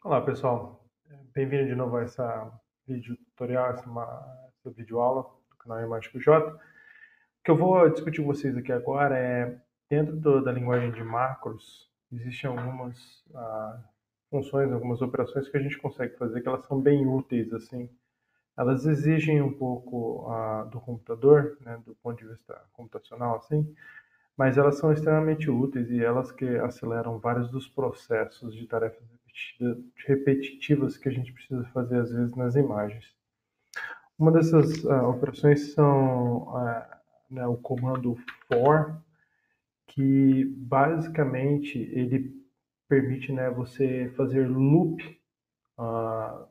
Olá pessoal, bem-vindo de novo a essa vídeo tutorial, essa videoaula do canal Matemático J. O que eu vou discutir com vocês aqui agora é, dentro da linguagem de macros, existem algumas funções, algumas operações que a gente consegue fazer que elas são bem úteis, assim. Elas exigem um pouco do computador, né, do ponto de vista computacional, assim, mas elas são extremamente úteis e elas que aceleram vários dos processos de tarefas repetitivas que a gente precisa fazer às vezes nas imagens. Uma dessas operações são né, o comando for, que basicamente ele permite, né, você fazer loop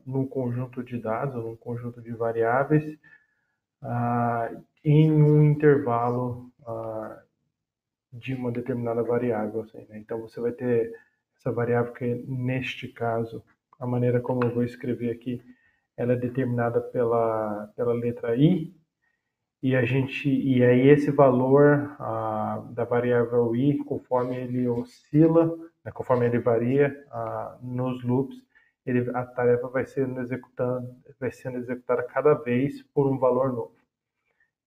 num conjunto de dados, ou num conjunto de variáveis, em um intervalo de uma determinada variável. Assim, né? Então você vai ter essa variável que, neste caso, a maneira como eu vou escrever aqui, ela é determinada pela letra i, e aí esse valor da variável i, conforme ele oscila, né, conforme ele varia nos loops, a tarefa vai sendo executada cada vez por um valor novo.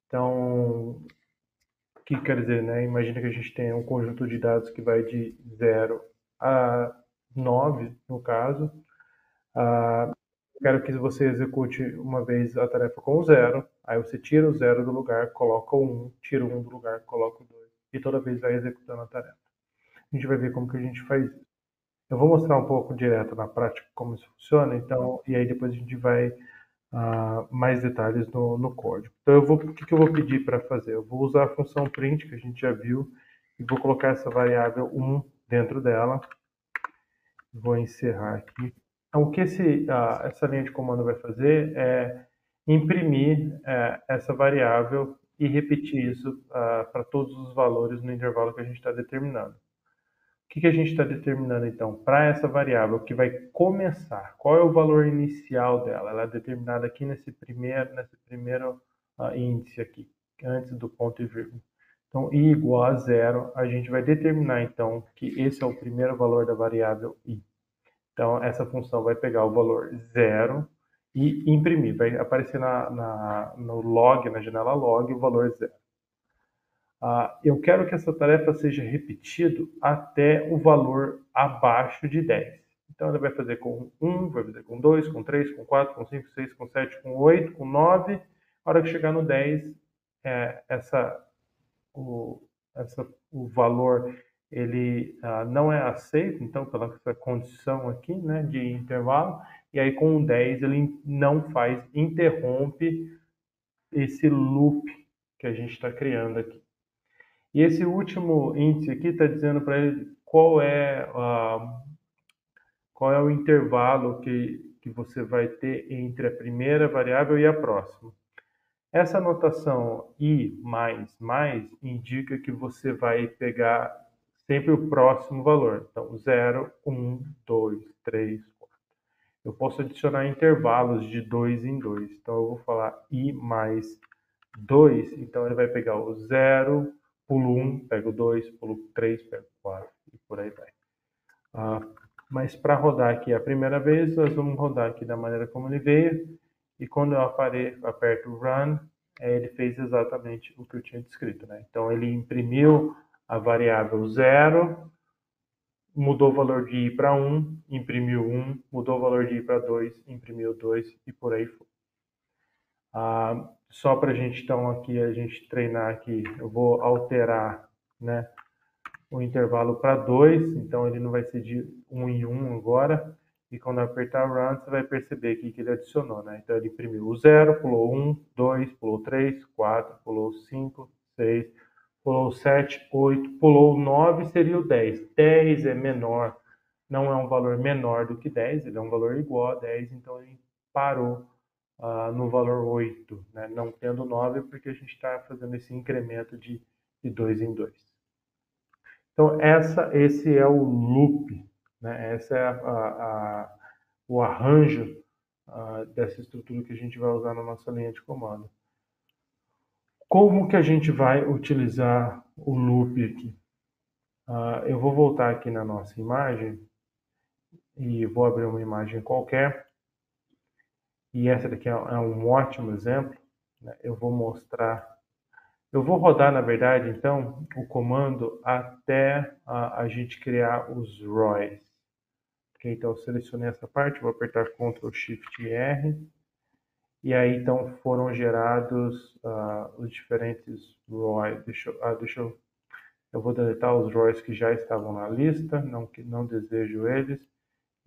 Então, o que quer dizer, né? Imagina que a gente tem um conjunto de dados que vai de 0 a 9, no caso. Quero que você execute uma vez a tarefa com o 0, aí você tira o 0 do lugar, coloca o 1, tira o 1 do lugar, coloca o 2, e toda vez vai executando a tarefa. A gente vai ver como que a gente faz isso. Eu vou mostrar um pouco direto na prática como isso funciona, então, e aí depois a gente vai mais detalhes no código. Então, o que eu vou pedir para fazer? Eu vou usar a função print, que a gente já viu, e vou colocar essa variável 1 dentro dela. Vou encerrar aqui. Então, o que essa linha de comando vai fazer é imprimir essa variável e repetir isso para todos os valores no intervalo que a gente está determinando. O que a gente está determinando, então? Para essa variável que vai começar, qual é o valor inicial dela? Ela é determinada aqui nesse primeiro índice aqui, antes do ponto e vírgula. Então, i igual a 0, a gente vai determinar, então, que esse é o primeiro valor da variável i. Então, essa função vai pegar o valor 0 e imprimir. Vai aparecer no log, na janela log, o valor 0. Eu quero que essa tarefa seja repetida até o valor abaixo de 10. Então, ele vai fazer com 1, vai fazer com 2, com 3, com 4, com 5, 6, com 7, com 8, com 9. A hora que chegar no 10, o, o valor ele não é aceito, então, pela essa condição aqui, né, de intervalo, e aí com o 10 ele não faz, interrompe esse loop que a gente está criando aqui. E esse último índice aqui está dizendo para ele qual é o intervalo que você vai ter entre a primeira variável e a próxima. Essa notação i mais indica que você vai pegar sempre o próximo valor. Então, 0, 1, 2, 3, 4. Eu posso adicionar intervalos de 2 em 2. Então, eu vou falar i mais 2. Então, ele vai pegar o 0, pulo 1, pego o 2, pulo 3, pego o 4 e por aí vai. Mas para rodar aqui a primeira vez, nós vamos rodar aqui da maneira como ele veio. E quando eu aperto Run, ele fez exatamente o que eu tinha descrito. Né? Então, ele imprimiu a variável 0, mudou o valor de i para 1, imprimiu 1, mudou o valor de i para 2, imprimiu 2 e por aí foi. Só para a gente, então, aqui, a gente treinar aqui, eu vou alterar, né, o intervalo para 2, então ele não vai ser de 1 em 1 agora, e quando eu apertar Run, você vai perceber aqui que ele adicionou, né? Então ele imprimiu o 0, pulou 1, 2, pulou 3, 4, pulou 5, 6, pulou 7, 8, pulou 9, seria o 10. 10 é menor, não é um valor menor do que 10, ele é um valor igual a 10, então ele parou no valor 8, né? Não tendo 9, porque a gente está fazendo esse incremento de 2 em 2. Então, esse é o loop, né? Esse é o arranjo dessa estrutura que a gente vai usar na nossa linha de comando. Como que a gente vai utilizar o loop aqui? Eu vou voltar aqui na nossa imagem e vou abrir uma imagem qualquer. E essa daqui é um ótimo exemplo, né? Eu vou mostrar, eu vou rodar, na verdade, então, o comando até a gente criar os ROIs. Ok, então eu selecionei essa parte, vou apertar Ctrl Shift R, e aí então foram gerados os diferentes ROIs. Eu vou deletar os ROIs que já estavam na lista, que não desejo eles,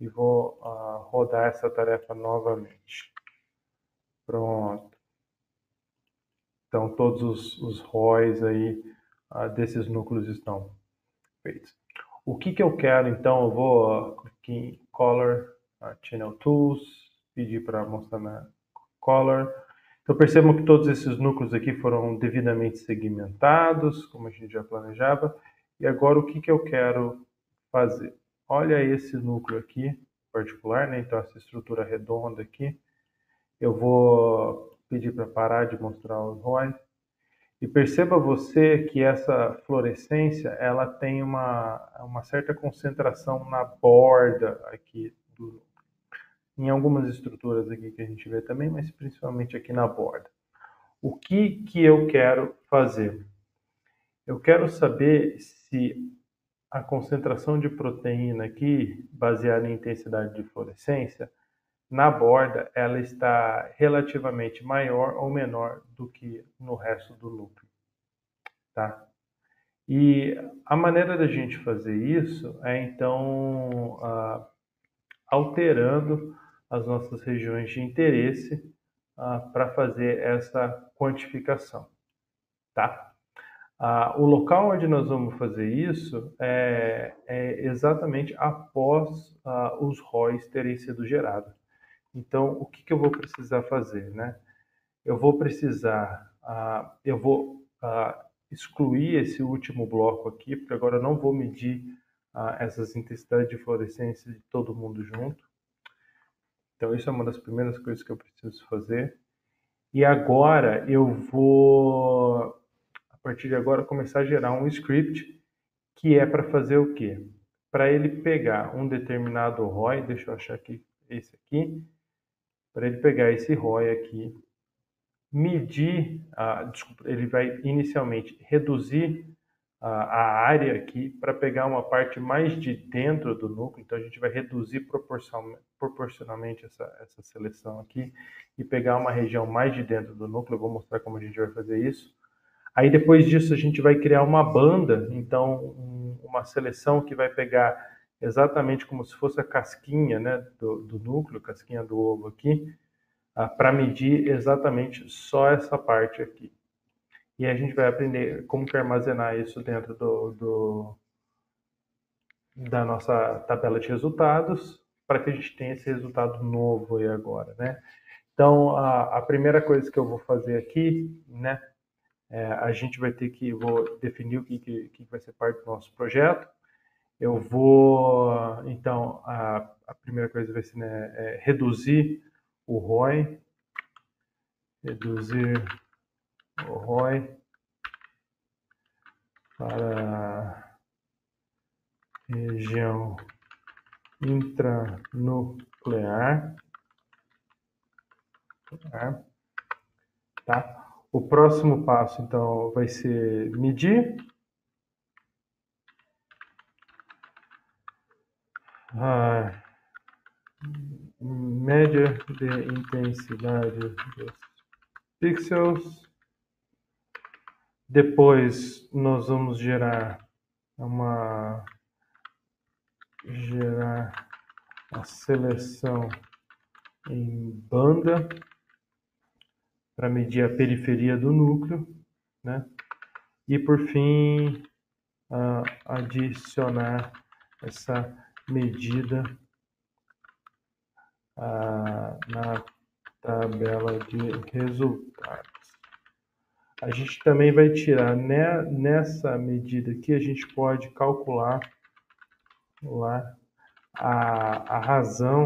e vou rodar essa tarefa novamente. Pronto. Então todos os ROIs aí desses núcleos estão feitos. O que eu quero então, eu vou aqui em Color, Channel Tools, pedir para mostrar na Color. Então percebam que todos esses núcleos aqui foram devidamente segmentados, como a gente já planejava. E agora o que eu quero fazer? Olha esse núcleo aqui particular, né? Então essa estrutura redonda aqui. Eu vou pedir para parar de mostrar os ROIs. E perceba você que essa fluorescência ela tem uma certa concentração na borda aqui em algumas estruturas aqui que a gente vê também, mas principalmente aqui na borda. O que eu quero fazer? Eu quero saber se a concentração de proteína aqui, baseada em intensidade de fluorescência, na borda ela está relativamente maior ou menor do que no resto do núcleo, tá? E a maneira da gente fazer isso é então alterando as nossas regiões de interesse para fazer essa quantificação, tá? O local onde nós vamos fazer isso é exatamente após os ROIs terem sido gerados. Então, o que eu vou precisar fazer, né? Eu vou precisar, eu vou excluir esse último bloco aqui, porque agora eu não vou medir essas intensidades de fluorescência de todo mundo junto. Então, isso é uma das primeiras coisas que eu preciso fazer. E agora eu vou, a partir de agora, começar a gerar um script que é para fazer o quê? Para ele pegar um determinado ROI, deixa eu achar aqui, esse aqui, para ele pegar esse ROI aqui, medir, desculpa, ele vai inicialmente reduzir a área aqui para pegar uma parte mais de dentro do núcleo, então a gente vai reduzir proporcionalmente essa seleção aqui e pegar uma região mais de dentro do núcleo, eu vou mostrar como a gente vai fazer isso. Aí depois disso a gente vai criar uma banda, então uma seleção que vai pegar exatamente como se fosse a casquinha, né, do núcleo, casquinha do ovo aqui, para medir exatamente só essa parte aqui. E a gente vai aprender como que armazenar isso dentro da nossa tabela de resultados, para que a gente tenha esse resultado novo aí agora, né? Então, a primeira coisa que eu vou fazer aqui, né, a gente vai ter que, vou definir o que vai ser parte do nosso projeto. Eu vou, então, a primeira coisa vai ser, né, reduzir o ROI, reduzir o ROI para região intranuclear, tá? O próximo passo, então, vai ser medir a média de intensidade dos pixels. Depois, nós vamos gerar a seleção em banda para medir a periferia do núcleo, né? E por fim, adicionar essa medida na tabela de resultados. A gente também vai tirar, nessa medida aqui, a gente pode calcular lá a razão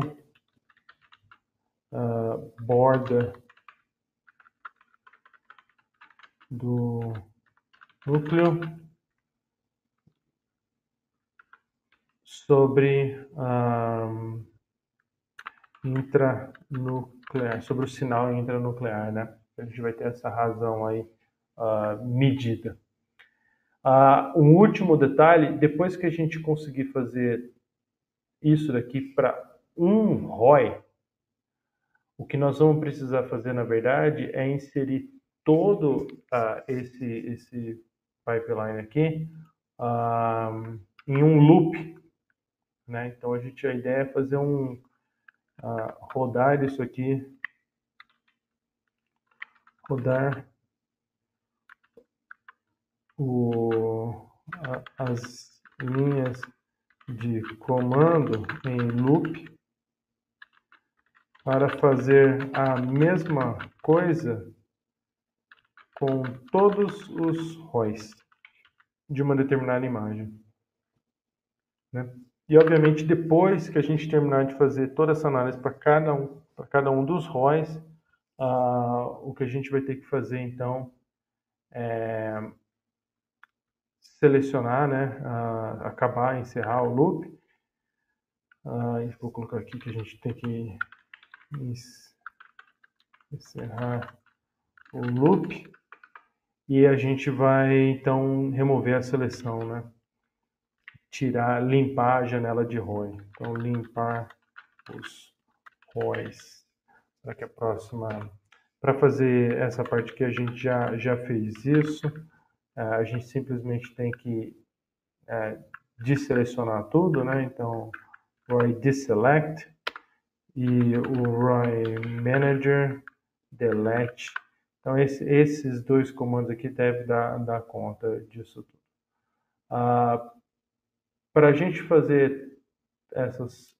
borda do núcleo sobre intranuclear, sobre o sinal intranuclear, né? A gente vai ter essa razão aí medida. Um último detalhe, depois que a gente conseguir fazer isso daqui para um ROI, o que nós vamos precisar fazer, na verdade, é inserir todo esse pipeline aqui em um loop, né? Então a ideia é fazer rodar isso aqui, rodar as linhas de comando em loop para fazer a mesma coisa com todos os ROIs de uma determinada imagem, né? E obviamente depois que a gente terminar de fazer toda essa análise para cada um dos ROIs, o que a gente vai ter que fazer então é selecionar, né, acabar, encerrar o loop. Vou colocar aqui que a gente tem que encerrar o loop e a gente vai então remover a seleção, né? Limpar a janela de ROI. Então limpar os ROIs para que a próxima, para fazer essa parte que a gente já fez isso, a gente simplesmente tem que desselecionar tudo, né? Então ROI deselect e o ROI manager delete. Então esses dois comandos aqui devem dar conta disso tudo. Para a gente fazer essas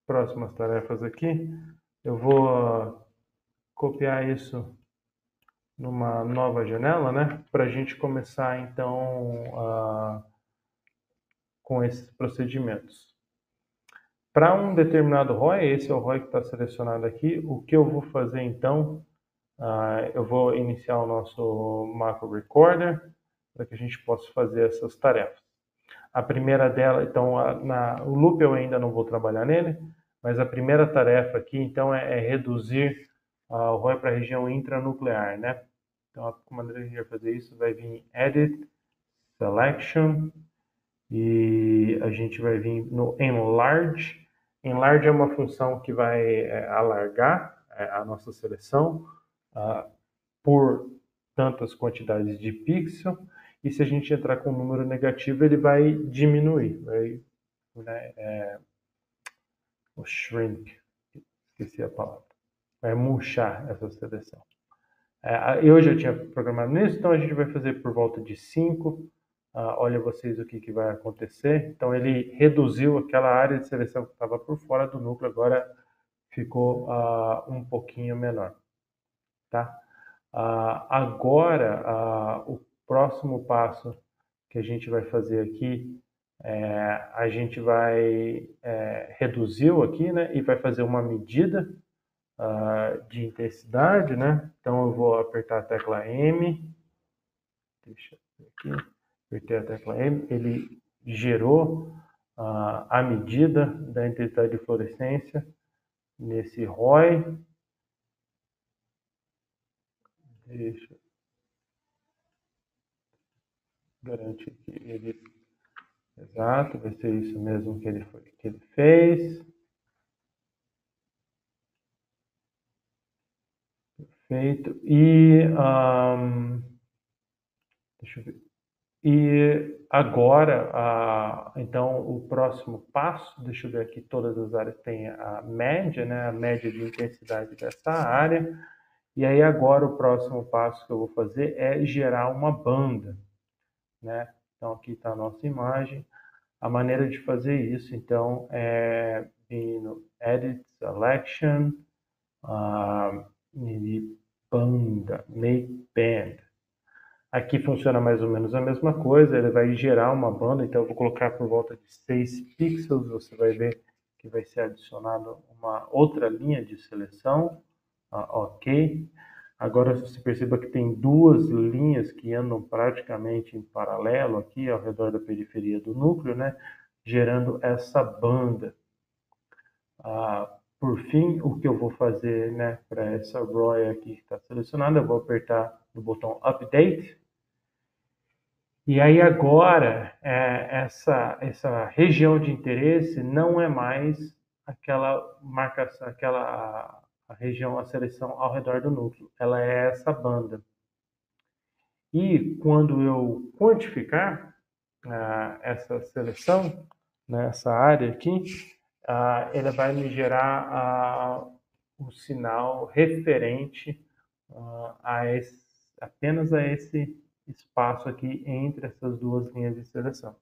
próximas tarefas aqui, eu vou copiar isso numa nova janela, né? Para a gente começar então com esses procedimentos. Para um determinado ROI, esse é o ROI que está selecionado aqui, o que eu vou fazer então, eu vou iniciar o nosso macro recorder para que a gente possa fazer essas tarefas. A primeira dela, então, o loop eu ainda não vou trabalhar nele, mas a primeira tarefa aqui, então, é reduzir o ROI para a região intranuclear, né? Então, a maneira que a gente vai fazer isso vai vir em Edit, Selection, e a gente vai vir no Enlarge. Enlarge é uma função que vai alargar a nossa seleção por tantas quantidades de pixel, e se a gente entrar com um número negativo, ele vai diminuir, o shrink, esqueci a palavra, vai murchar essa seleção. Eu já tinha programado nisso, então a gente vai fazer por volta de 5. Olha vocês o que vai acontecer. Então ele reduziu aquela área de seleção que estava por fora do núcleo, agora ficou um pouquinho menor, tá? Agora, o próximo passo que a gente vai fazer aqui, a gente vai reduzir aqui, né, e vai fazer uma medida de intensidade, né? Então eu vou apertar a tecla M, deixa eu ver aqui, apertei a tecla M, ele gerou a medida da intensidade de fluorescência nesse ROI. Deixa eu garantir que ele exato, vai ser isso mesmo que ele fez. Perfeito. E deixa eu ver. E agora, então, o próximo passo, deixa eu ver aqui, todas as áreas têm a média, né? A média de intensidade dessa área. E aí agora o próximo passo que eu vou fazer é gerar uma banda, né? Então aqui está a nossa imagem. A maneira de fazer isso, então, é vir no Edit, Selection, e Banda, Make Band. Aqui funciona mais ou menos a mesma coisa, ele vai gerar uma banda, então eu vou colocar por volta de 6 pixels, você vai ver que vai ser adicionado uma outra linha de seleção, ok. Agora você perceba que tem duas linhas que andam praticamente em paralelo aqui ao redor da periferia do núcleo, né? gerando essa banda. Por fim, o que eu vou fazer, né, para essa ROI aqui que está selecionada, eu vou apertar no botão Update. E aí agora, essa região de interesse não é mais aquela marcação, a região, a seleção ao redor do núcleo. Ela é essa banda. E quando eu quantificar essa seleção, nessa área aqui, ele vai me gerar o sinal referente apenas a esse espaço aqui entre essas duas linhas de seleção.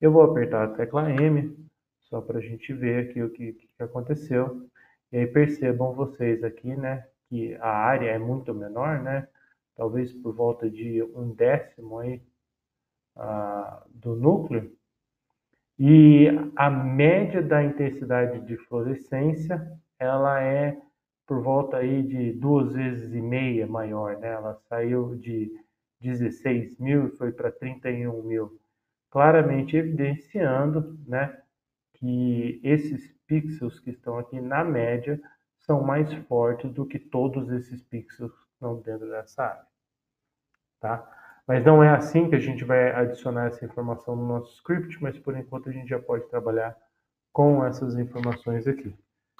Eu vou apertar a tecla M, só para a gente ver aqui o que aconteceu. E aí percebam vocês aqui, né, que a área é muito menor, né, talvez por volta de 1/10 aí, do núcleo. E a média da intensidade de fluorescência, ela é por volta aí de 2,5 vezes maior, né? Ela saiu de 16.000 e foi para 31.000, claramente evidenciando, né, que esses pixels que estão aqui na média são mais fortes do que todos esses pixels que estão dentro dessa área, tá? Mas não é assim que a gente vai adicionar essa informação no nosso script, mas por enquanto a gente já pode trabalhar com essas informações aqui.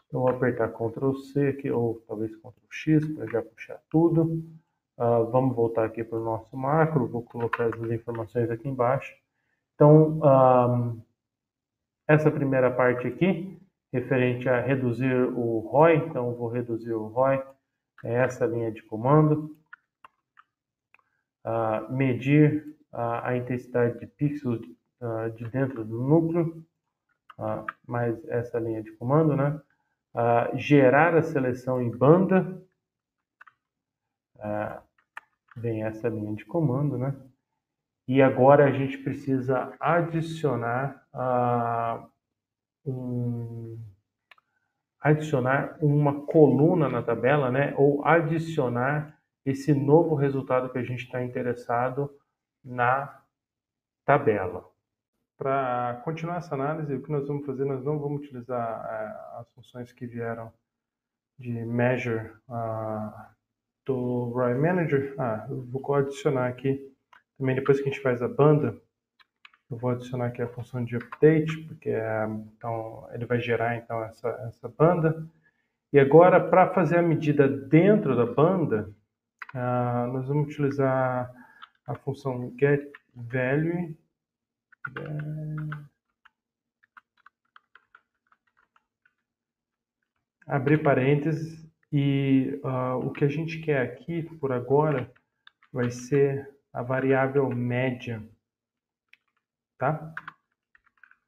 Então, vou apertar Ctrl C aqui, ou talvez Ctrl X, para já puxar tudo. Vamos voltar aqui para o nosso macro, vou colocar as informações aqui embaixo. Então, essa primeira parte aqui, referente a reduzir o ROI, então vou reduzir o ROI, é essa linha de comando. Medir a intensidade de pixels de dentro do núcleo, mais essa linha de comando, né? Gerar a seleção em banda, vem essa linha de comando, né? E agora a gente precisa adicionar uma coluna na tabela, né? Ou adicionar esse novo resultado que a gente está interessado na tabela. Para continuar essa análise, o que nós vamos fazer, nós não vamos utilizar as funções que vieram de measure do ROI Manager. Eu vou adicionar aqui, também depois que a gente faz a banda, eu vou adicionar aqui a função de update, porque então, ele vai gerar então essa banda. E agora, para fazer a medida dentro da banda, nós vamos utilizar a função getValue, abrir parênteses, e o que a gente quer aqui, por agora, vai ser a variável média, tá?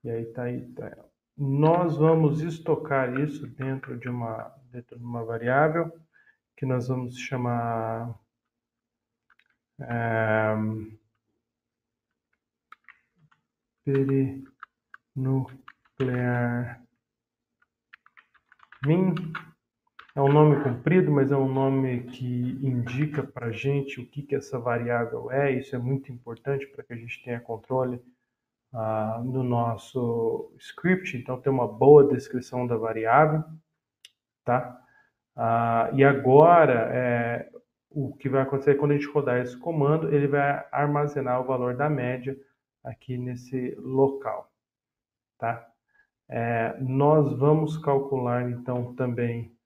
E aí tá aí, tá. Nós vamos estocar isso dentro de uma variável que nós vamos chamar perinuclear min. É um nome comprido, mas é um nome que indica para a gente o que essa variável é. Isso é muito importante para que a gente tenha controle no nosso script. Então, tem uma boa descrição da variável, tá? E agora, o que vai acontecer é quando a gente rodar esse comando, ele vai armazenar o valor da média aqui nesse local, tá? Nós vamos calcular, então, também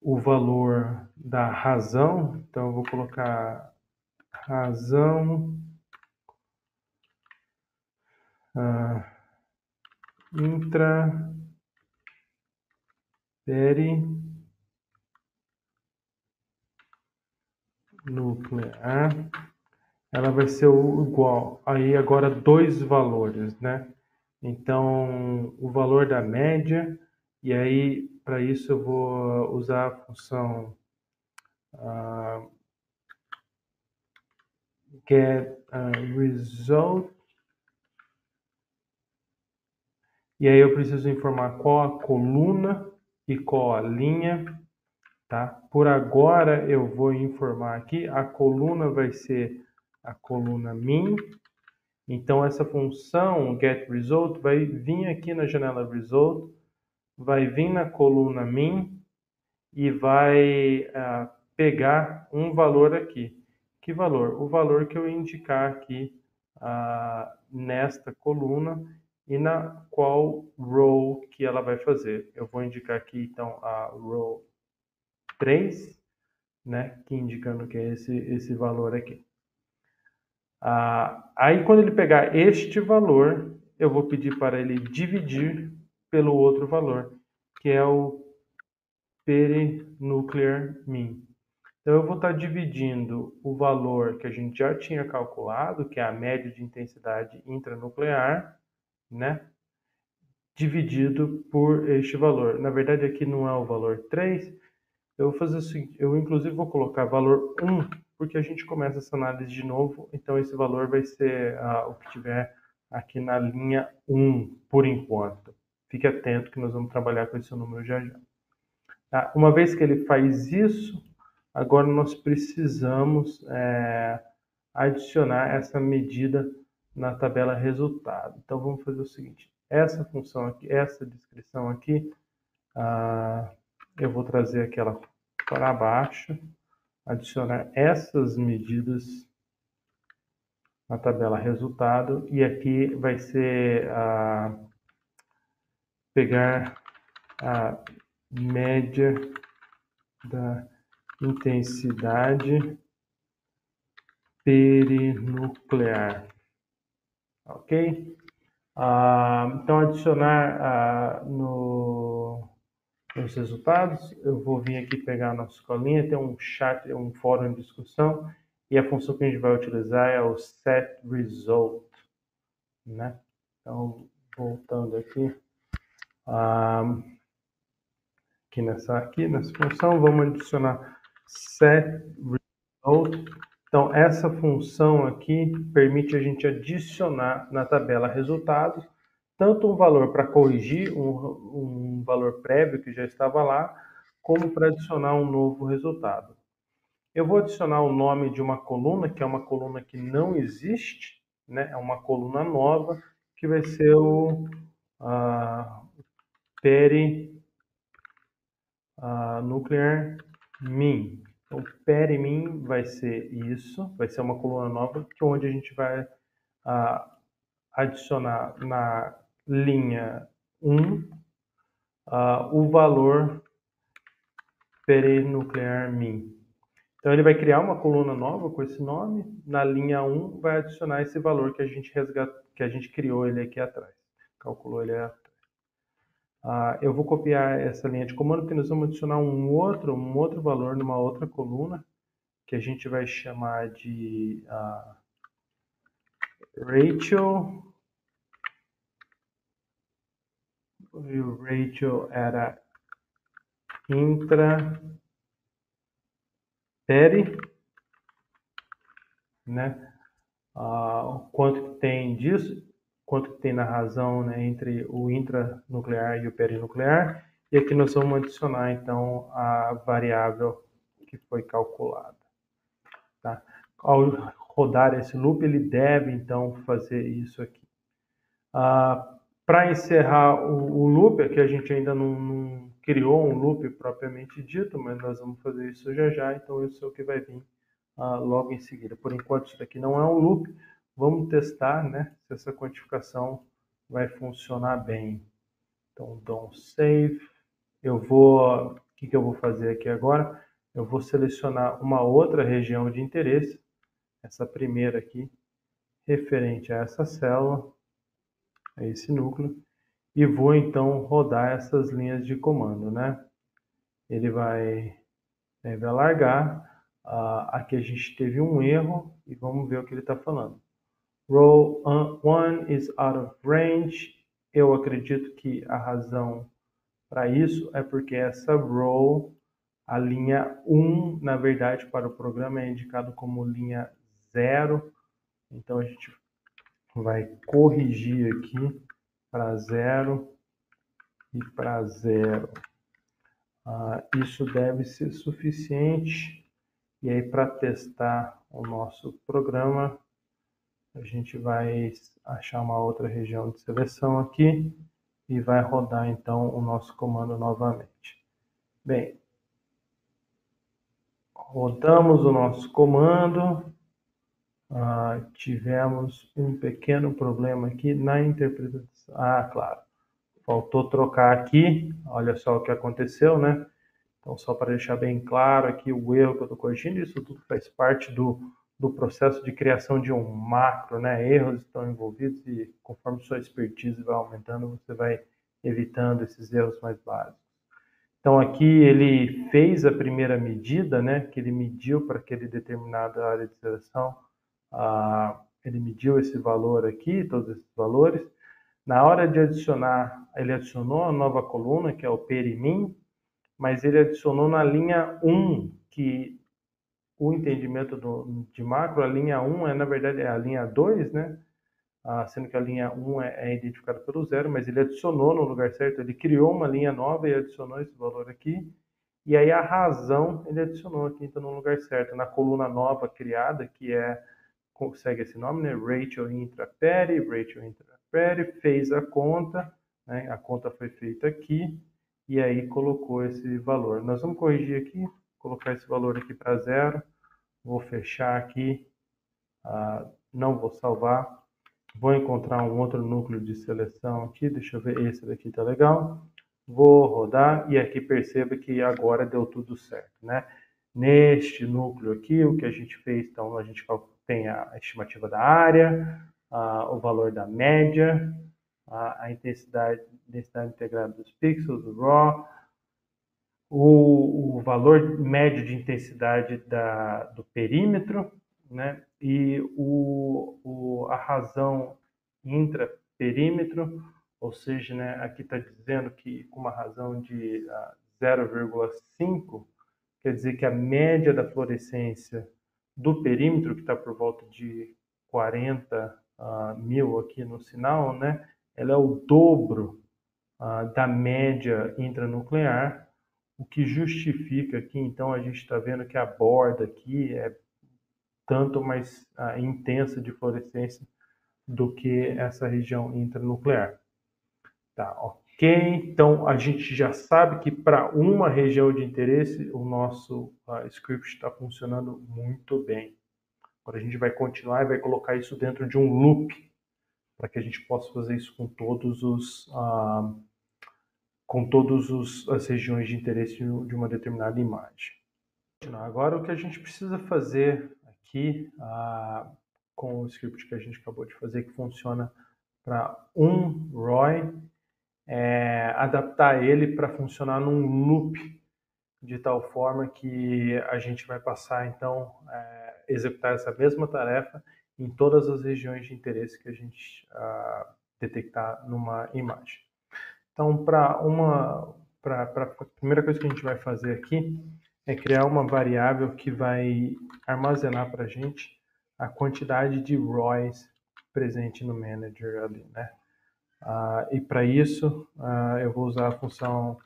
o valor da razão. Então, eu vou colocar razão intraperinuclear. Ela vai ser igual, aí agora dois valores, né? Então, o valor da média, e aí, para isso eu vou usar a função getResult, e aí eu preciso informar qual a coluna e qual a linha, tá? Por agora eu vou informar aqui, a coluna vai ser a coluna min, Então, essa função getResult vai vir aqui na janela Result, vai vir na coluna min e vai pegar um valor aqui. Que valor? O valor que eu indicar aqui nesta coluna e na qual row que ela vai fazer. Eu vou indicar aqui, então, a row 3, né, que indicando que é esse valor aqui. Aí, quando ele pegar este valor, eu vou pedir para ele dividir pelo outro valor, que é o perinuclear mean. Então, eu vou estar dividindo o valor que a gente já tinha calculado, que é a média de intensidade intranuclear, né, dividido por este valor. Na verdade, aqui não é o valor 3. Eu vou fazer o seguinte, eu inclusive vou colocar valor 1, porque a gente começa essa análise de novo, então esse valor vai ser o que tiver aqui na linha 1, por enquanto. Fique atento que nós vamos trabalhar com esse número já já. Uma vez que ele faz isso, agora nós precisamos adicionar essa medida na tabela resultado. Então vamos fazer o seguinte, essa função aqui, essa descrição aqui, eu vou trazer aquela para baixo, adicionar essas medidas na tabela resultado e aqui vai ser pegar a média da intensidade perinuclear, ok? Então adicionar nos resultados, eu vou vir aqui pegar a nossa colinha, tem um chat, um fórum de discussão, e a função que a gente vai utilizar é o setResult, né? Então, voltando aqui, aqui nessa função, vamos adicionar setResult. Então, essa função aqui permite a gente adicionar na tabela resultados tanto um valor para corrigir um valor prévio que já estava lá, como para adicionar um novo resultado. Eu vou adicionar o nome de uma coluna, que é uma coluna que não existe, né? É uma coluna nova, que vai ser o perinuclear mean. Então, perimin vai ser isso, vai ser uma coluna nova, que onde a gente vai adicionar na linha 1 o valor perinuclear mean. Então ele vai criar uma coluna nova com esse nome, na linha 1 vai adicionar esse valor que a gente criou ele aqui atrás, calculou ele atrás. Eu vou copiar essa linha de comando porque nós vamos adicionar um outro valor numa outra coluna, que a gente vai chamar de Rachel. E o Rachel era intra-peri, né? Quanto que tem disso, quanto que tem na razão, né, entre o intranuclear e o perinuclear. E aqui nós vamos adicionar, então, a variável que foi calculada. Tá? Ao rodar esse loop, ele deve, então, fazer isso aqui. Para encerrar o loop, aqui a gente ainda não criou um loop propriamente dito, mas nós vamos fazer isso já já, então isso é o que vai vir logo em seguida. Por enquanto, isso daqui não é um loop, vamos testar, né, se essa quantificação vai funcionar bem. Então, don't save. O que eu vou fazer aqui agora? Eu vou selecionar uma outra região de interesse, essa primeira aqui, referente a essa célula, a esse núcleo, e vou então rodar essas linhas de comando, né? Ele deve alargar. Aqui a gente teve um erro e vamos ver o que ele está falando. Row 1 is out of range. Eu acredito que a razão para isso é porque essa row, a linha 1, na verdade, para o programa é indicado como linha 0. Então a gente vai corrigir aqui para 0 e para 0. Isso deve ser suficiente. E aí, para testar o nosso programa, A gente vai achar uma outra região de seleção aqui e vai rodar então o nosso comando novamente. Bem, rodamos o nosso comando, tivemos um pequeno problema aqui na interpretação. Claro, faltou trocar aqui, olha só o que aconteceu, né? Então, só para deixar bem claro aqui o erro que eu estou corrigindo, isso tudo faz parte do processo de criação de um macro, né? Erros estão envolvidos e conforme sua expertise vai aumentando, você vai evitando esses erros mais básicos. Então, aqui ele fez a primeira medida, né? Que ele mediu para aquele determinada área de seleção, ele mediu esse valor aqui, todos esses valores. Na hora de adicionar, ele adicionou a nova coluna, que é o perimin, mas ele adicionou na linha 1, que o entendimento de macro, a linha 1 na verdade, é a linha 2, né? Sendo que a linha 1 é identificada pelo 0, mas ele adicionou no lugar certo, ele criou uma linha nova e adicionou esse valor aqui. E aí a razão ele adicionou aqui, então, no lugar certo, na coluna nova criada, que segue esse nome, né? Rachel Intraperi, fez a conta, né? A conta foi feita aqui, e aí colocou esse valor. Nós vamos corrigir aqui, colocar esse valor aqui para 0, vou fechar aqui, não vou salvar, vou encontrar um outro núcleo de seleção aqui, deixa eu ver, esse daqui tá legal, vou rodar e aqui perceba que agora deu tudo certo, né? Neste núcleo aqui, o que a gente fez, então a gente tem a estimativa da área, o valor da média, a densidade integrada dos pixels, do RAW, o valor médio de intensidade do perímetro, né? E a razão intraperímetro, ou seja, né, aqui está dizendo que com uma razão de 0,5, quer dizer que a média da fluorescência do perímetro, que está por volta de 40 mil aqui no sinal, né, ela é o dobro da média intranuclear, o que justifica aqui, então, a gente está vendo que a borda aqui é tanto mais intensa de fluorescência do que essa região intranuclear. Tá, ok? Então, a gente já sabe que para uma região de interesse, o nosso script está funcionando muito bem. Agora a gente vai continuar e vai colocar isso dentro de um loop, para que a gente possa fazer isso com todas as regiões de interesse de uma determinada imagem. Agora, o que a gente precisa fazer aqui com o script que a gente acabou de fazer, que funciona para um ROI, adaptar ele para funcionar num loop, de tal forma que a gente vai passar, então, executar essa mesma tarefa em todas as regiões de interesse que a gente detectar numa imagem. Então, a primeira coisa que a gente vai fazer aqui é criar uma variável que vai armazenar para a gente a quantidade de ROIs presente no manager ali, né? E para isso, eu vou usar a função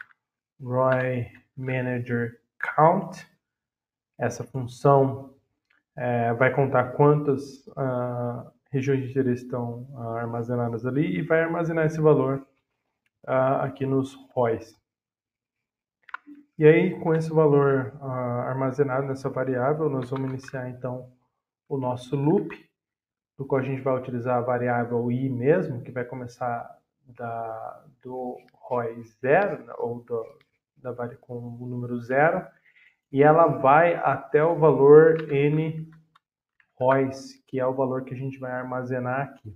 ROI Manager Count. Essa função vai contar quantas regiões de interesse estão armazenadas ali e vai armazenar esse valor aqui nos ROIs. E aí, com esse valor armazenado nessa variável, nós vamos iniciar então o nosso loop, do qual a gente vai utilizar a variável i mesmo, que vai começar do ROI 0, ou com o número 0, e ela vai até o valor n ROIs, que é o valor que a gente vai armazenar aqui.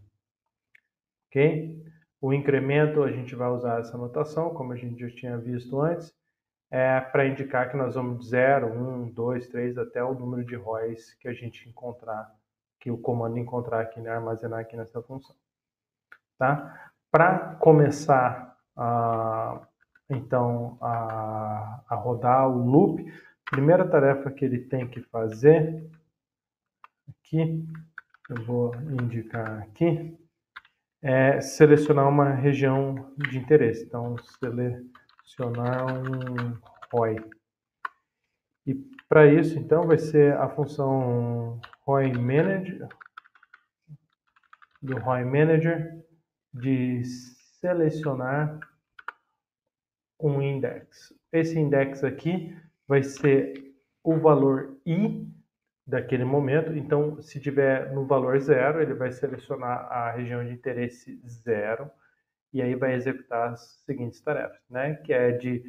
Ok? O incremento, a gente vai usar essa notação, como a gente já tinha visto antes, para indicar que nós vamos de 0, 1, 2, 3, até o número de ROIs que a gente encontrar, que o comando encontrar aqui, né, armazenar aqui nessa função. Tá? Para começar, então, a rodar o loop, a primeira tarefa que ele tem que fazer, aqui, eu vou indicar aqui, é selecionar uma região de interesse. Então, selecionar um ROI. E para isso, então, vai ser a função ROI Manager, do ROI Manager de selecionar um index. Esse index aqui vai ser o valor I daquele momento. Então, se tiver no valor 0, ele vai selecionar a região de interesse 0 e aí vai executar as seguintes tarefas, né? Que é de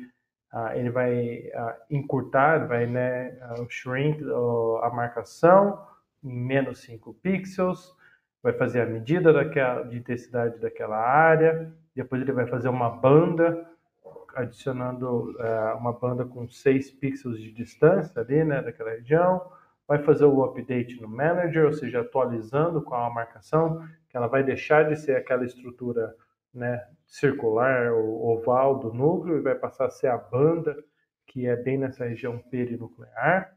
ele vai encurtar, vai shrink a marcação em menos 5 pixels, vai fazer a medida de intensidade daquela área, depois ele vai fazer uma banda, adicionando uma banda com 6 pixels de distância ali, né, daquela região, vai fazer o update no manager, ou seja, atualizando com a marcação, que ela vai deixar de ser aquela estrutura, né, circular ou oval do núcleo e vai passar a ser a banda, que é bem nessa região perinuclear.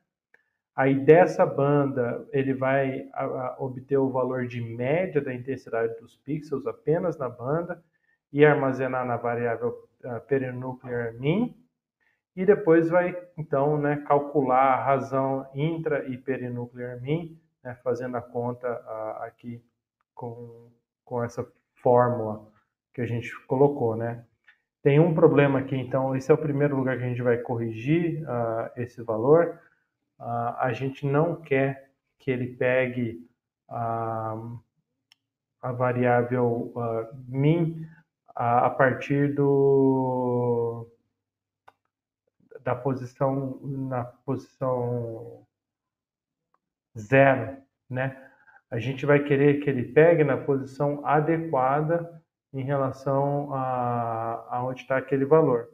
Aí dessa banda ele vai obter o valor de média da intensidade dos pixels apenas na banda e armazenar na variável perinuclear min, e depois vai então, né, calcular a razão intra e perinuclear min, né, fazendo a conta aqui com essa fórmula que a gente colocou, né? Tem um problema aqui, então esse é o primeiro lugar que a gente vai corrigir esse valor. A gente não quer que ele pegue a variável min a partir da posição, na posição 0, né? A gente vai querer que ele pegue na posição adequada em relação a onde está aquele valor.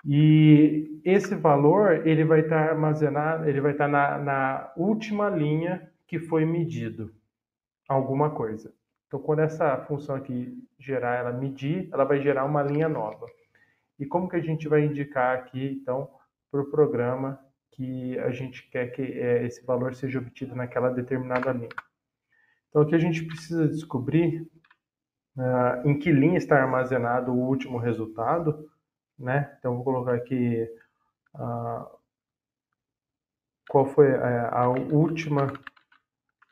E esse valor ele vai estar armazenado, ele vai estar na última linha que foi medido alguma coisa. Então, quando essa função aqui gerar, ela medir, ela vai gerar uma linha nova. E como que a gente vai indicar aqui, então, para o programa que a gente quer que esse valor seja obtido naquela determinada linha? Então, aqui a gente precisa descobrir em que linha está armazenado o último resultado, né? Então, vou colocar aqui qual foi a última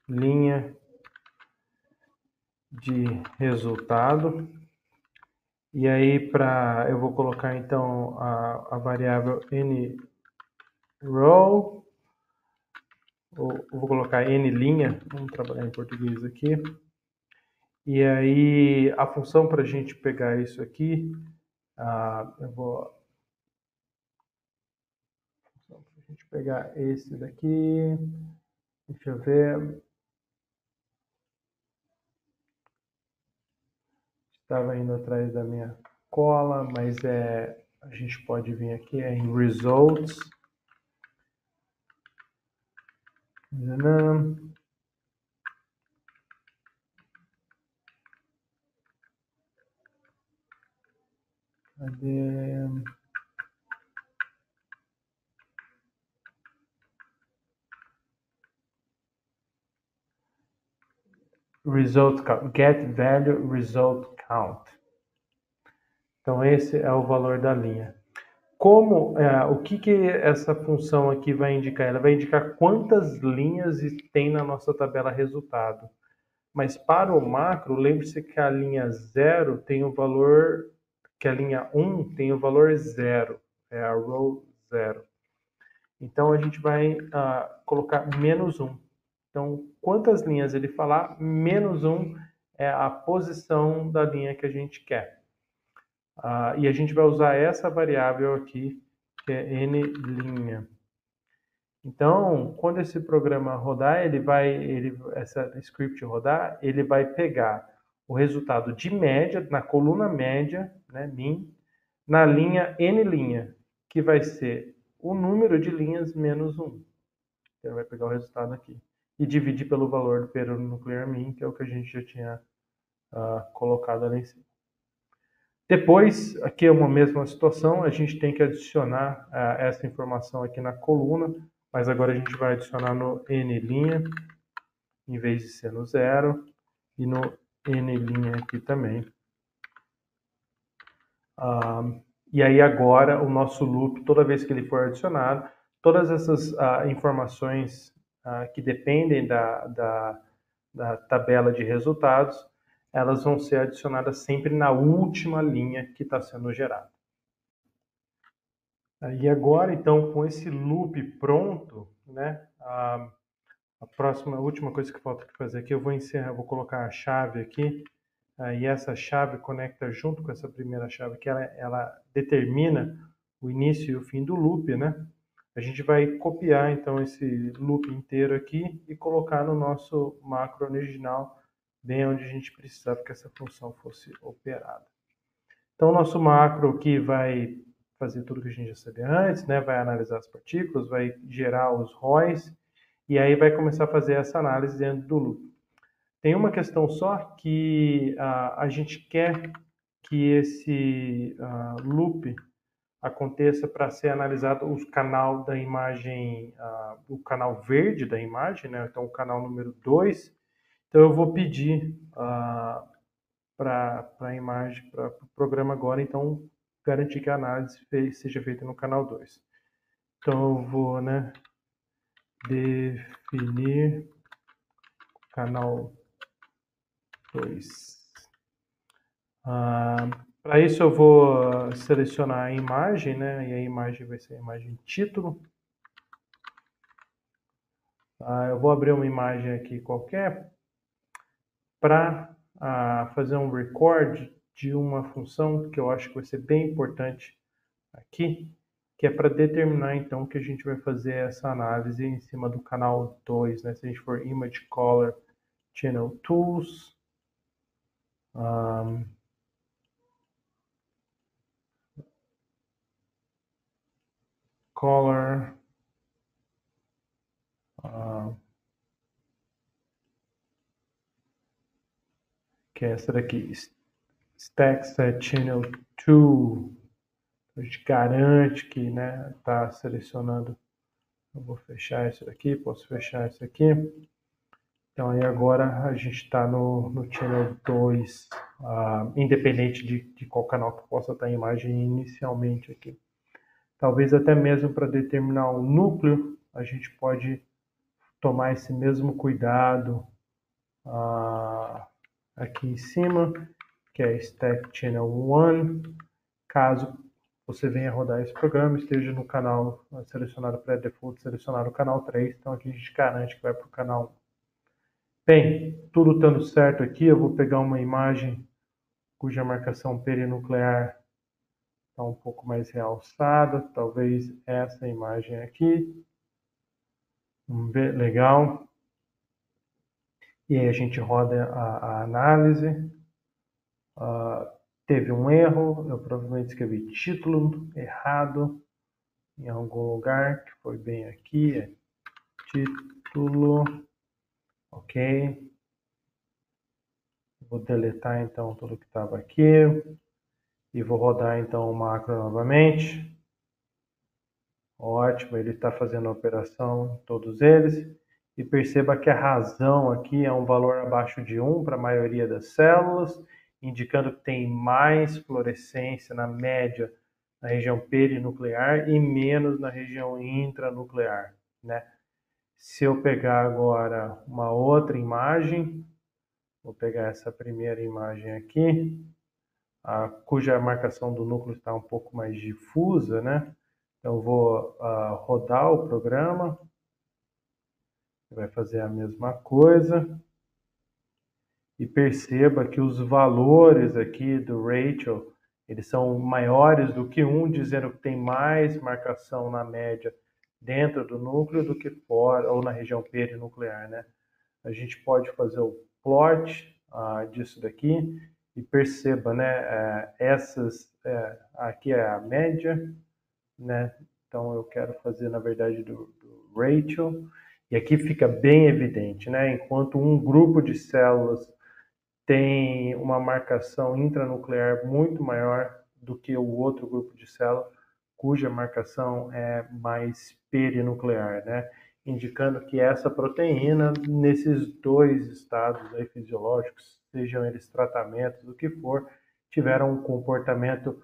linha de resultado. E aí, eu vou colocar então a variável nRow, ou vou colocar nlinha, vamos trabalhar em português aqui. E aí, a função para a gente pegar isso aqui, eu vou para a gente pegar esse daqui, deixa eu ver. Estava indo atrás da minha cola, mas a gente pode vir aqui em Results. Cadê? Result count, get value result count. Então esse é o valor da linha. O que essa função aqui vai indicar? Ela vai indicar quantas linhas tem na nossa tabela resultado. Mas para o macro, lembre-se que a linha 0 tem o valor, que a linha 1 tem o valor 0, é a row 0. Então a gente vai colocar menos 1. Então, quantas linhas ele falar, menos 1 é a posição da linha que a gente quer. E a gente vai usar essa variável aqui, que é nlinha. Então, quando esse programa rodar, essa script rodar, ele vai pegar o resultado de média, na coluna média, né, min, na linha nlinha, que vai ser o número de linhas menos 1. Então, ele vai pegar o resultado aqui e dividir pelo valor do perinuclear min, que é o que a gente já tinha colocado ali em cima. Depois, aqui é uma mesma situação, a gente tem que adicionar essa informação aqui na coluna, mas agora a gente vai adicionar no nlinha, em vez de ser no 0, e no nlinha aqui também. E aí agora o nosso loop, toda vez que ele for adicionado, todas essas informações que dependem da tabela de resultados, elas vão ser adicionadas sempre na última linha que está sendo gerada. E agora, então, com esse loop pronto, né, a última coisa que falta fazer aqui, eu vou encerrar, eu vou colocar a chave aqui, e essa chave conecta junto com essa primeira chave, que ela determina o início e o fim do loop, né? A gente vai copiar, então, esse loop inteiro aqui e colocar no nosso macro original, bem onde a gente precisava que essa função fosse operada. Então, o nosso macro aqui vai fazer tudo que a gente já sabia antes, né? Vai analisar as partículas, vai gerar os ROIs, e aí vai começar a fazer essa análise dentro do loop. Tem uma questão só que a gente quer que esse loop aconteça para ser analisado o canal da imagem, o canal verde da imagem, né? Então o canal número 2. Então eu vou pedir para a imagem, para o programa agora, então garantir que a análise seja feita no canal 2. Então eu vou, né, definir canal 2. Para isso eu vou selecionar a imagem, né? E a imagem vai ser a imagem título. Eu vou abrir uma imagem aqui qualquer para fazer um record de uma função que eu acho que vai ser bem importante aqui, que é para determinar então que a gente vai fazer essa análise em cima do canal 2, né? Se a gente for Image Color Channel Tools, Color, que é essa daqui, Stack Set Channel 2. A gente garante que, né, está selecionando. Eu vou fechar isso aqui, posso fechar isso aqui. Então aí agora a gente está no Channel 2, independente de qual canal que possa estar a imagem inicialmente aqui. Talvez até mesmo para determinar o núcleo, a gente pode tomar esse mesmo cuidado aqui em cima, que é Stack Channel 1, caso você venha rodar esse programa, esteja no canal selecionado pré-default, selecionado o canal 3, então aqui a gente garante que vai para o canal 1. Bem, tudo estando certo aqui, eu vou pegar uma imagem cuja marcação perinuclear está um pouco mais realçada, talvez essa imagem aqui. Vamos ver, legal. E aí a gente roda a análise. Teve um erro, eu provavelmente escrevi título errado em algum lugar, que foi bem aqui, é título, ok. Vou deletar então tudo que estava aqui e vou rodar então o macro novamente. Ótimo, ele está fazendo a operação, todos eles. E perceba que a razão aqui é um valor abaixo de 1 para a maioria das células, indicando que tem mais fluorescência na média na região perinuclear e menos na região intranuclear, né? Se eu pegar agora uma outra imagem, vou pegar essa primeira imagem aqui, cuja marcação do núcleo está um pouco mais difusa, né? Então, eu vou rodar o programa, vai fazer a mesma coisa, e perceba que os valores aqui do Rachel, eles são maiores do que 1, dizendo que tem mais marcação na média dentro do núcleo do que fora, ou na região perinuclear, né? A gente pode fazer o plot disso daqui, e perceba, né, aqui é a média, né? Então eu quero fazer, na verdade, do Rachel, e aqui fica bem evidente, né? Enquanto um grupo de células tem uma marcação intranuclear muito maior do que o outro grupo de células, cuja marcação é mais perinuclear, né? Indicando que essa proteína, nesses dois estados aí fisiológicos, sejam eles tratamentos, o que for, tiveram um comportamento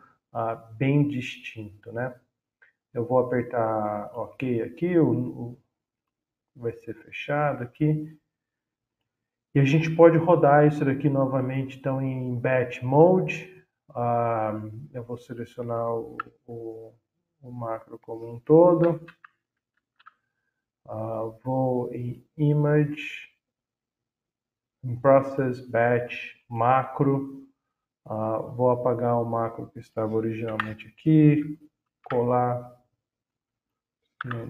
bem distinto, né? Eu vou apertar OK aqui, vai ser fechado aqui. E a gente pode rodar isso daqui novamente, então, em Batch Mode. Eu vou selecionar o macro como um todo. Vou em Image, em Process, Batch, Macro. Vou apagar o macro que estava originalmente aqui, colar,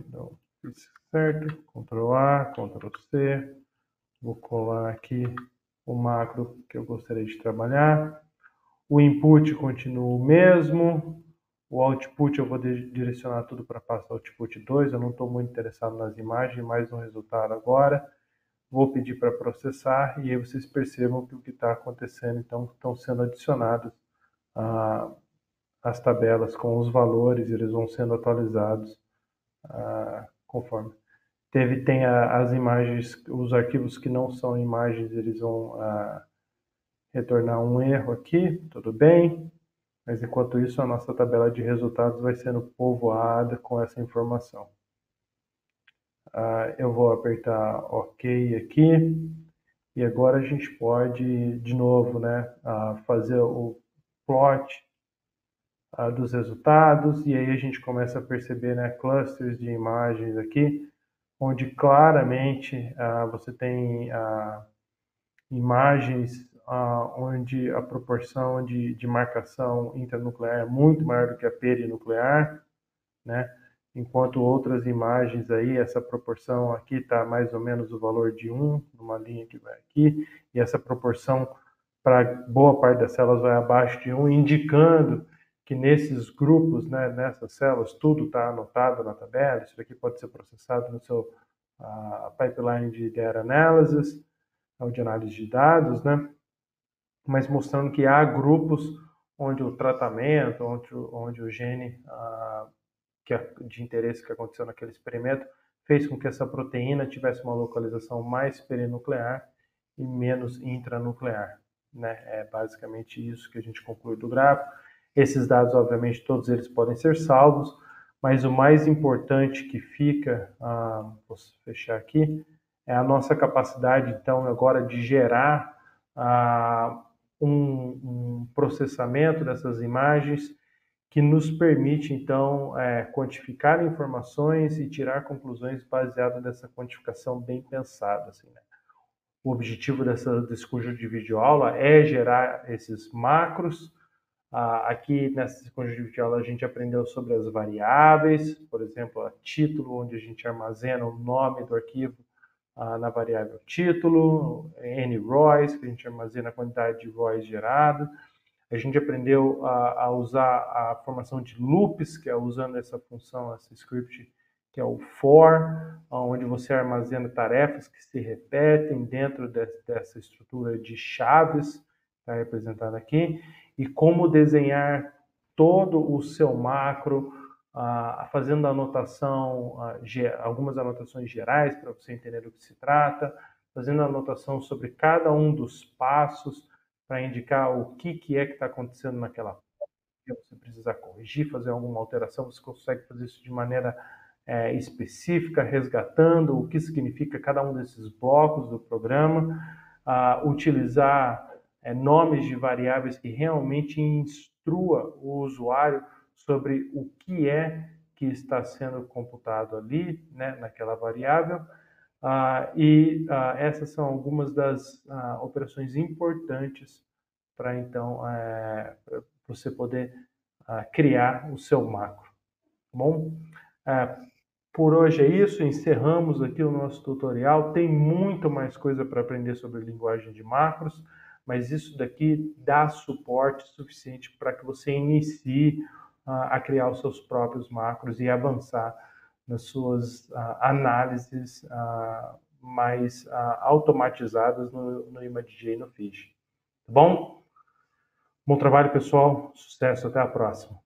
não fiz certo, Ctrl A, Ctrl C, vou colar aqui o macro que eu gostaria de trabalhar. O input continua o mesmo, o output eu vou direcionar tudo para a pasta output 2, eu não estou muito interessado nas imagens, mas no resultado agora. Vou pedir para processar e aí vocês percebam que o que está acontecendo, então, estão sendo adicionados as tabelas com os valores, eles vão sendo atualizados conforme. Tem as imagens, os arquivos que não são imagens, eles vão retornar um erro aqui, tudo bem, mas enquanto isso a nossa tabela de resultados vai sendo povoada com essa informação. Eu vou apertar OK aqui, e agora a gente pode, de novo, né, fazer o plot dos resultados, e aí a gente começa a perceber, né, clusters de imagens aqui, onde claramente você tem imagens onde a proporção de marcação intranuclear é muito maior do que a perinuclear, né? Enquanto outras imagens aí, essa proporção aqui está mais ou menos o valor de 1, numa linha que vai aqui, e essa proporção para boa parte das células vai abaixo de 1, indicando que nesses grupos, né, nessas células, tudo está anotado na tabela. Isso aqui pode ser processado no seu pipeline de data analysis, ou de análise de dados, né? Mas mostrando que há grupos onde o tratamento, onde o gene de interesse que aconteceu naquele experimento fez com que essa proteína tivesse uma localização mais perinuclear e menos intranuclear, né? É basicamente isso que a gente conclui do gráfico. Esses dados, obviamente, todos eles podem ser salvos, mas o mais importante que fica, vou fechar aqui, é a nossa capacidade, então, agora de gerar um processamento dessas imagens que nos permite, então, quantificar informações e tirar conclusões baseadas nessa quantificação bem pensada. Assim, né? O objetivo desse conjunto de videoaula é gerar esses macros. Aqui nesse conjunto de videoaula a gente aprendeu sobre as variáveis, por exemplo, a título, onde a gente armazena o nome do arquivo na variável título, NROIs, que a gente armazena a quantidade de ROIs gerado. A gente aprendeu a usar a formação de loops, que é usando essa função, esse script, que é o for, onde você armazena tarefas que se repetem dentro dessa estrutura de chaves, está representada aqui, e como desenhar todo o seu macro, fazendo anotação, algumas anotações gerais para você entender do que se trata, fazendo anotação sobre cada um dos passos, para indicar o que é que está acontecendo naquela página, você precisar corrigir, fazer alguma alteração, você consegue fazer isso de maneira específica, resgatando o que significa cada um desses blocos do programa, utilizar nomes de variáveis que realmente instrua o usuário sobre o que é que está sendo computado ali, né, naquela variável. Essas são algumas das operações importantes para, então, você poder criar o seu macro. Tá bom? Por hoje é isso, encerramos aqui o nosso tutorial. Tem muito mais coisa para aprender sobre linguagem de macros, mas isso daqui dá suporte suficiente para que você inicie a criar os seus próprios macros e avançar nas suas análises mais automatizadas no ImageJ e no Fish. Tá bom? Bom trabalho, pessoal. Sucesso. Até a próxima.